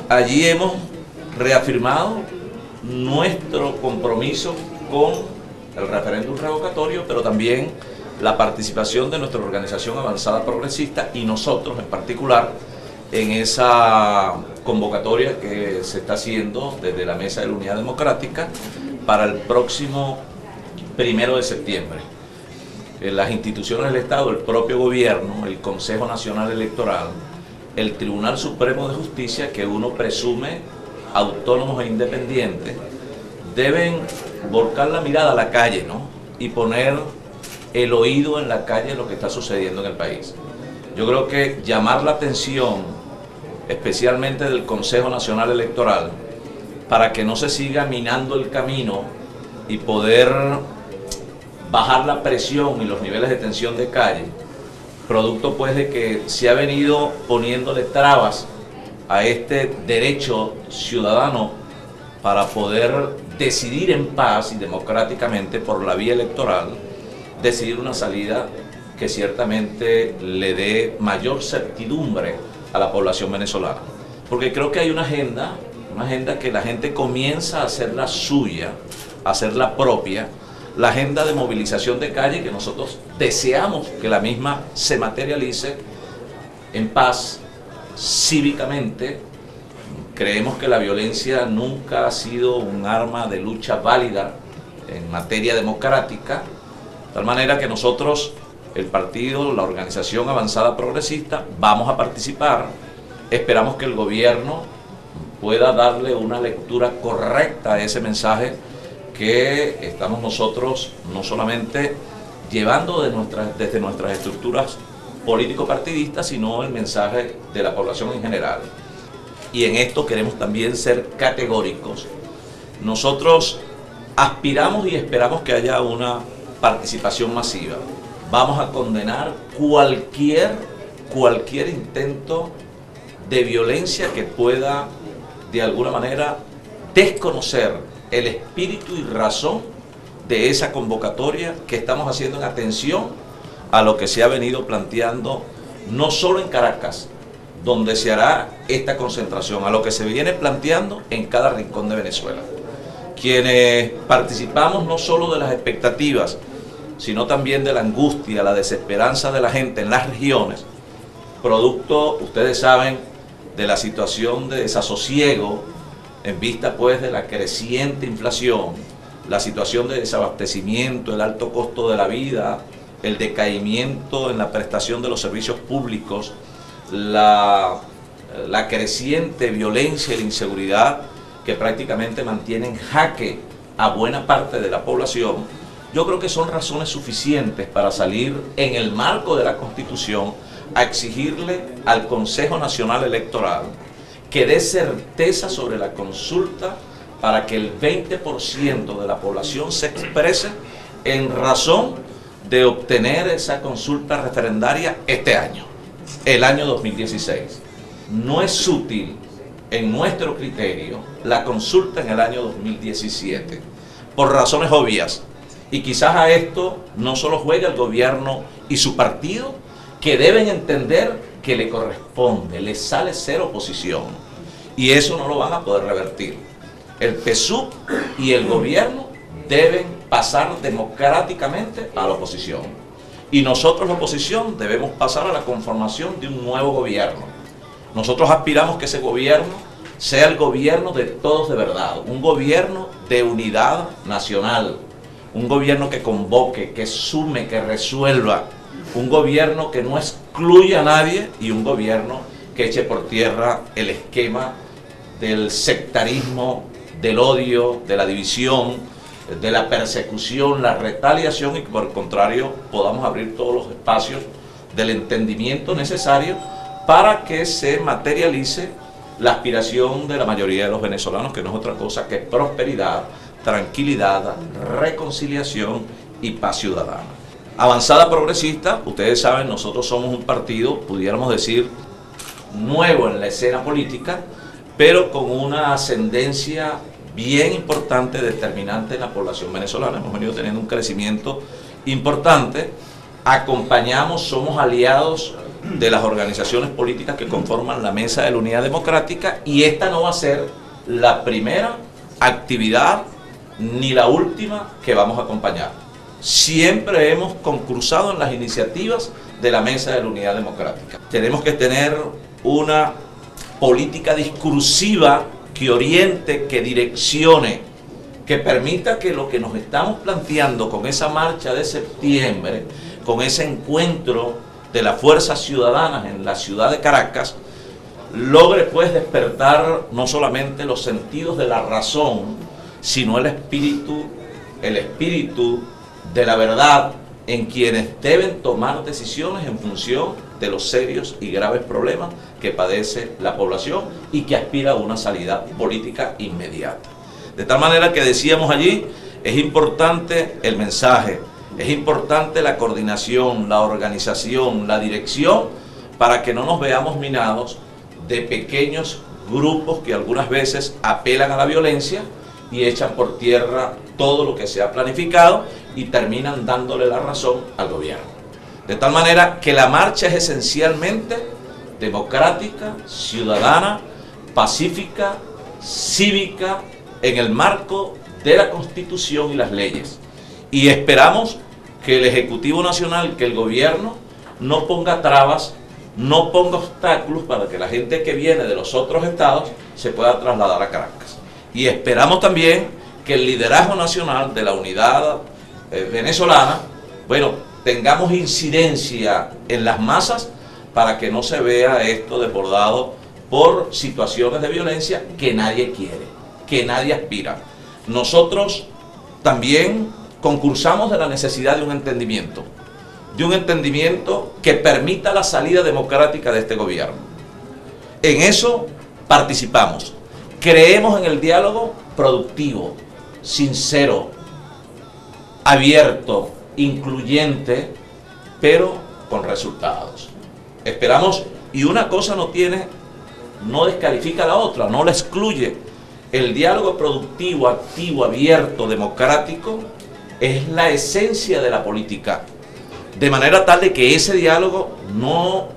Allí hemos reafirmado nuestro compromiso con el referéndum revocatorio, pero también la participación de nuestra organización Avanzada Progresista y nosotros en particular en esa convocatoria que se está haciendo desde la Mesa de la Unidad Democrática para el próximo 1 de septiembre. Las instituciones del Estado, el propio gobierno, el Consejo Nacional Electoral, el Tribunal Supremo de Justicia, que uno presume autónomos e independientes, deben volcar la mirada a la calle, ¿no? Y poner el oído en la calle de lo que está sucediendo en el país. Yo creo que llamar la atención, especialmente del Consejo Nacional Electoral, para que no se siga minando el camino y poder bajar la presión y los niveles de tensión de calle, producto pues de que se ha venido poniéndole trabas a este derecho ciudadano para poder decidir en paz y democráticamente por la vía electoral, decidir una salida que ciertamente le dé mayor certidumbre a la población venezolana. Porque creo que hay una agenda que la gente comienza a hacerla suya, a hacerla propia, la agenda de movilización de calle, que nosotros deseamos que la misma se materialice en paz, cívicamente. Creemos que la violencia nunca ha sido un arma de lucha válida en materia democrática, de tal manera que nosotros, el partido, la organización Avanzada Progresista, vamos a participar. Esperamos que el gobierno pueda darle una lectura correcta a ese mensaje que estamos nosotros no solamente llevando desde nuestras estructuras político-partidistas, sino el mensaje de la población en general. Y en esto queremos también ser categóricos. Nosotros aspiramos y esperamos que haya una participación masiva. Vamos a condenar cualquier intento de violencia que pueda de alguna manera desconocer el espíritu y razón de esa convocatoria que estamos haciendo en atención a lo que se ha venido planteando no solo en Caracas, donde se hará esta concentración, a lo que se viene planteando en cada rincón de Venezuela. Quienes participamos no solo de las expectativas, sino también de la angustia, la desesperanza de la gente en las regiones, producto, ustedes saben, de la situación de desasosiego en vista pues de la creciente inflación, la situación de desabastecimiento, el alto costo de la vida, el decaimiento en la prestación de los servicios públicos, la creciente violencia y la inseguridad que prácticamente mantienen en jaque a buena parte de la población. Yo creo que son razones suficientes para salir en el marco de la Constitución a exigirle al Consejo Nacional Electoral que dé certeza sobre la consulta para que el 20% de la población se exprese en razón de obtener esa consulta referendaria este año, el año 2016. No es útil, en nuestro criterio, la consulta en el año 2017, por razones obvias. Y quizás a esto no solo juega el gobierno y su partido, que deben entender que le corresponde, le sale ser oposición. Y eso no lo van a poder revertir. El PSUV y el gobierno deben pasar democráticamente a la oposición. Y nosotros, la oposición, debemos pasar a la conformación de un nuevo gobierno. Nosotros aspiramos que ese gobierno sea el gobierno de todos de verdad, un gobierno de unidad nacional, un gobierno que convoque, que sume, que resuelva, un gobierno que no excluya a nadie y un gobierno que eche por tierra el esquema del sectarismo, del odio, de la división, de la persecución, la retaliación, y que por el contrario podamos abrir todos los espacios del entendimiento necesario para que se materialice la aspiración de la mayoría de los venezolanos, que no es otra cosa que prosperidad, tranquilidad, reconciliación y paz ciudadana. Avanzada Progresista, ustedes saben, nosotros somos un partido, pudiéramos decir, nuevo en la escena política, pero con una ascendencia bien importante, determinante en la población venezolana. Hemos venido teniendo un crecimiento importante, acompañamos, somos aliados de las organizaciones políticas que conforman la Mesa de la Unidad Democrática, y esta no va a ser la primera actividad ni la última que vamos a acompañar. Siempre hemos concursado en las iniciativas de la Mesa de la Unidad Democrática. Tenemos que tener una política discursiva que oriente, que direccione, que permita que lo que nos estamos planteando con esa marcha de septiembre, con ese encuentro de las fuerzas ciudadanas en la ciudad de Caracas, logre pues despertar no solamente los sentidos de la razón, sino el espíritu de la verdad en quienes deben tomar decisiones en función de los serios y graves problemas que padece la población y que aspira a una salida política inmediata. De tal manera que decíamos allí, es importante el mensaje, es importante la coordinación, la organización, la dirección, para que no nos veamos minados de pequeños grupos que algunas veces apelan a la violencia y echan por tierra todo lo que se ha planificado y terminan dándole la razón al gobierno. De tal manera que la marcha es esencialmente democrática, ciudadana, pacífica, cívica, en el marco de la Constitución y las leyes. Y esperamos que el Ejecutivo Nacional, que el gobierno, no ponga trabas, no ponga obstáculos para que la gente que viene de los otros estados se pueda trasladar a Caracas. Y esperamos también que el liderazgo nacional de la unidad venezolana, bueno, tengamos incidencia en las masas para que no se vea esto desbordado por situaciones de violencia que nadie quiere, que nadie aspira. Nosotros también concursamos de la necesidad de un entendimiento que permita la salida democrática de este gobierno. En eso participamos. Creemos en el diálogo productivo, sincero, abierto, incluyente, pero con resultados. Esperamos, y una cosa no descalifica a la otra, no la excluye. El diálogo productivo, activo, abierto, democrático, es la esencia de la política, de manera tal de que ese diálogo no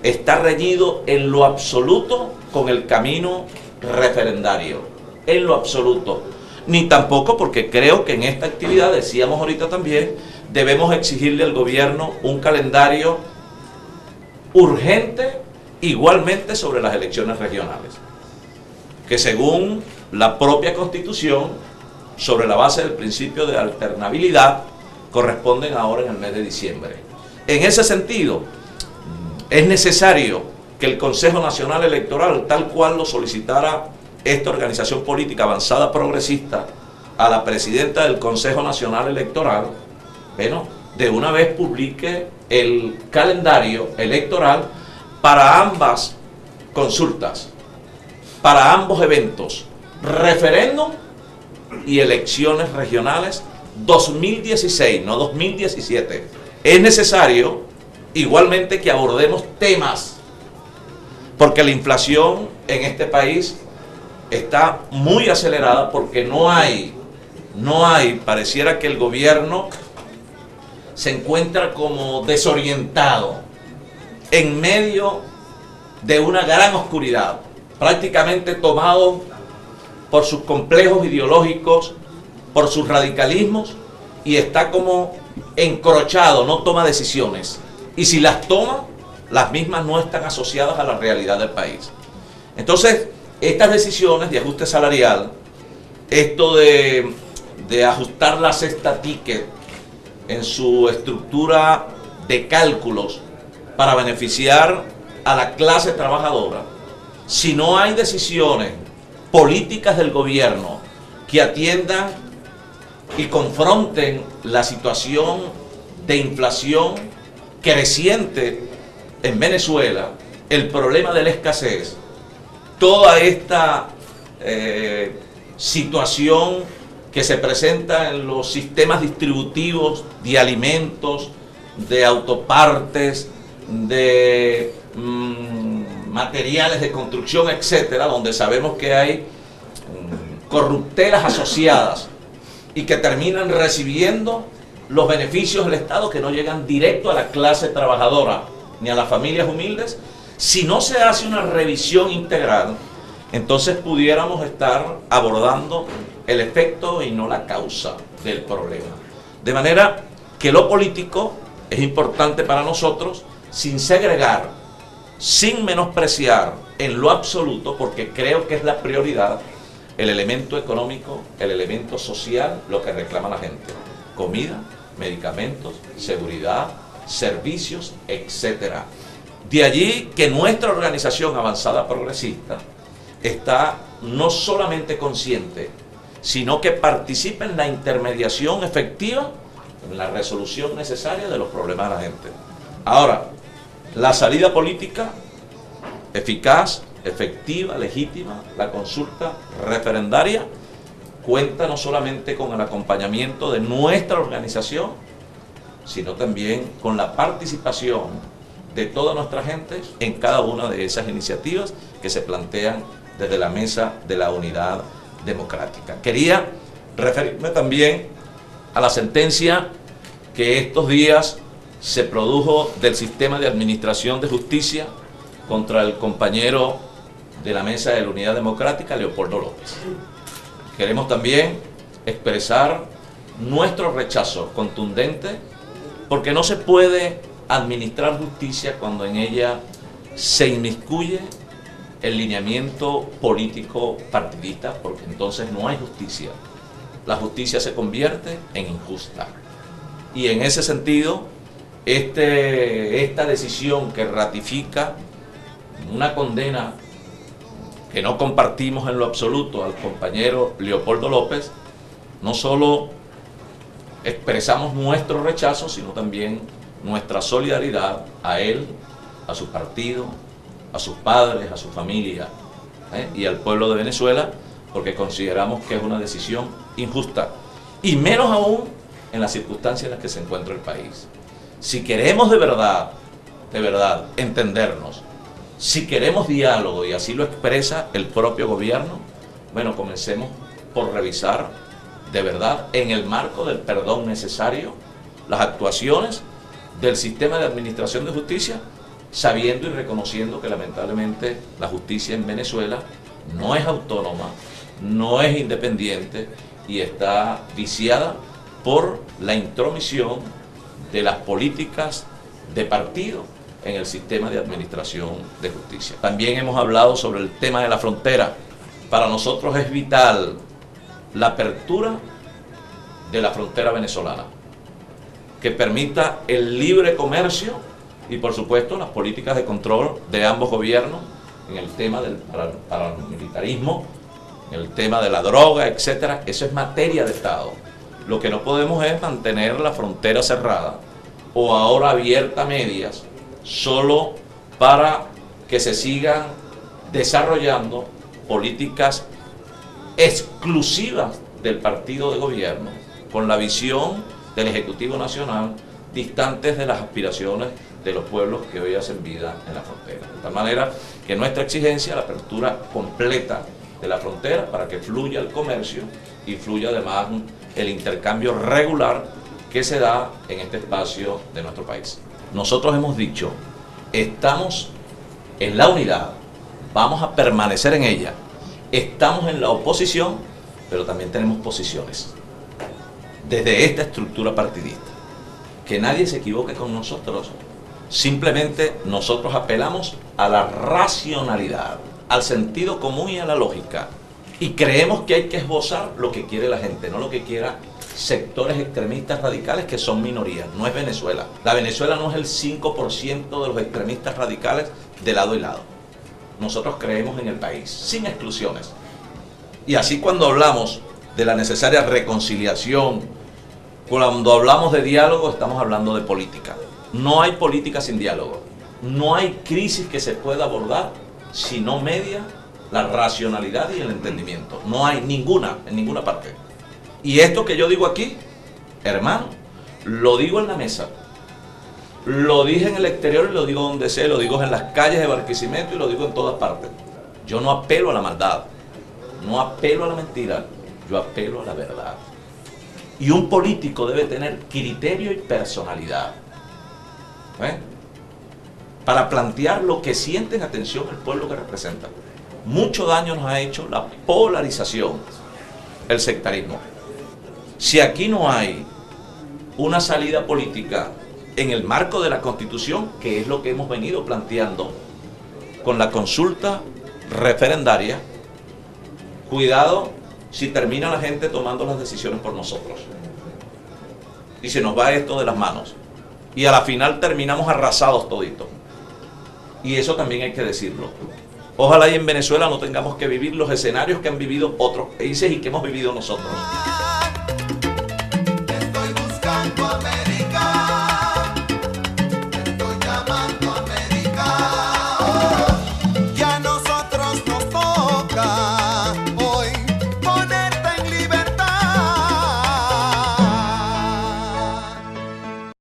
está reñido en lo absoluto con el camino referendario, en lo absoluto, ni tampoco porque creo que en esta actividad, decíamos ahorita también, debemos exigirle al gobierno un calendario urgente igualmente sobre las elecciones regionales, que según la propia Constitución, sobre la base del principio de alternabilidad, corresponden ahora en el mes de diciembre. En ese sentido, es necesario que el Consejo Nacional Electoral, tal cual lo solicitara esta organización política avanzada progresista a la presidenta del Consejo Nacional Electoral, bueno, de una vez publique el calendario electoral para ambas consultas, para ambos eventos, referéndum y elecciones regionales 2016, no 2017. Es necesario igualmente que abordemos temas, porque la inflación en este país está muy acelerada, porque no hay, pareciera que el gobierno se encuentra como desorientado en medio de una gran oscuridad, prácticamente tomado por sus complejos ideológicos, por sus radicalismos, y está como encrochado, no toma decisiones. Y si las toma, las mismas no están asociadas a la realidad del país. Entonces, estas decisiones de ajuste salarial, esto de ajustar la cesta ticket en su estructura de cálculos para beneficiar a la clase trabajadora, si no hay decisiones políticas del gobierno que atiendan y confronten la situación de inflación creciente en Venezuela, el problema de la escasez, toda esta situación que se presenta en los sistemas distributivos de alimentos, de autopartes, de materiales de construcción, etcétera, donde sabemos que hay corruptelas asociadas y que terminan recibiendo los beneficios del Estado que no llegan directo a la clase trabajadora, ni a las familias humildes. Si no se hace una revisión integral, entonces pudiéramos estar abordando el efecto y no la causa del problema. De manera que lo político es importante para nosotros, sin segregar, sin menospreciar en lo absoluto, porque creo que es la prioridad, el elemento económico, el elemento social, lo que reclama la gente. Comida, medicamentos, seguridad, servicios, etc. De allí que nuestra organización Avanzada Progresista está no solamente consciente, sino que participa en la intermediación efectiva, en la resolución necesaria de los problemas de la gente. Ahora, la salida política eficaz, efectiva, legítima, la consulta referendaria, cuenta no solamente con el acompañamiento de nuestra organización, sino también con la participación de toda nuestra gente en cada una de esas iniciativas que se plantean desde la Mesa de la Unidad Democrática. Quería referirme también a la sentencia que estos días se produjo del sistema de administración de justicia contra el compañero de la Mesa de la Unidad Democrática, Leopoldo López. Queremos también expresar nuestro rechazo contundente, porque no se puede administrar justicia cuando en ella se inmiscuye el lineamiento político partidista, porque entonces no hay justicia. La justicia se convierte en injusta. Y en ese sentido, esta decisión que ratifica una condena que no compartimos en lo absoluto al compañero Leopoldo López, no solo expresamos nuestro rechazo, sino también nuestra solidaridad a él, a su partido, a sus padres, a su familia y al pueblo de Venezuela, porque consideramos que es una decisión injusta, y menos aún en las circunstancias en las que se encuentra el país. Si queremos de verdad entendernos, si queremos diálogo, y así lo expresa el propio gobierno, bueno, comencemos por revisar de verdad, en el marco del perdón necesario, las actuaciones del sistema de administración de justicia, sabiendo y reconociendo que lamentablemente la justicia en Venezuela no es autónoma, no es independiente y está viciada por la intromisión de las políticas de partido en el sistema de administración de justicia. También hemos hablado sobre el tema de la frontera. Para nosotros es vital la apertura de la frontera venezolana, que permita el libre comercio y por supuesto las políticas de control de ambos gobiernos en el tema del paramilitarismo, en el tema de la droga, etcétera. Eso es materia de Estado. Lo que no podemos es mantener la frontera cerrada o ahora abierta a medias, solo para que se sigan desarrollando políticas exclusivas del partido de gobierno, con la visión del Ejecutivo Nacional, distantes de las aspiraciones de los pueblos que hoy hacen vida en la frontera. De tal manera que nuestra exigencia es la apertura completa de la frontera para que fluya el comercio y fluya además el intercambio regular que se da en este espacio de nuestro país. Nosotros hemos dicho, estamos en la unidad, vamos a permanecer en ella, estamos en la oposición, pero también tenemos posiciones desde esta estructura partidista. Que nadie se equivoque con nosotros, simplemente nosotros apelamos a la racionalidad, al sentido común y a la lógica, y creemos que hay que esbozar lo que quiere la gente, no lo que quiera sectores extremistas radicales que son minorías. No es Venezuela. La Venezuela no es el 5% de los extremistas radicales de lado y lado. Nosotros creemos en el país, sin exclusiones. Y así cuando hablamos de la necesaria reconciliación, cuando hablamos de diálogo, estamos hablando de política. No hay política sin diálogo. No hay crisis que se pueda abordar si no media la racionalidad y el entendimiento. No hay ninguna, en ninguna parte. Y esto que yo digo aquí, hermano, lo digo en la mesa, lo dije en el exterior y lo digo donde sea, lo digo en las calles de Barquisimeto y lo digo en todas partes. Yo no apelo a la maldad, no apelo a la mentira, yo apelo a la verdad. Y un político debe tener criterio y personalidad. para plantear lo que sienten, atención, el pueblo que representan. Mucho daño nos ha hecho la polarización, el sectarismo. Si aquí no hay una salida política en el marco de la Constitución, que es lo que hemos venido planteando con la consulta referendaria, cuidado si termina la gente tomando las decisiones por nosotros y se nos va esto de las manos y a la final terminamos arrasados toditos. Y eso también hay que decirlo. Ojalá y en Venezuela no tengamos que vivir los escenarios que han vivido otros países y que hemos vivido nosotros.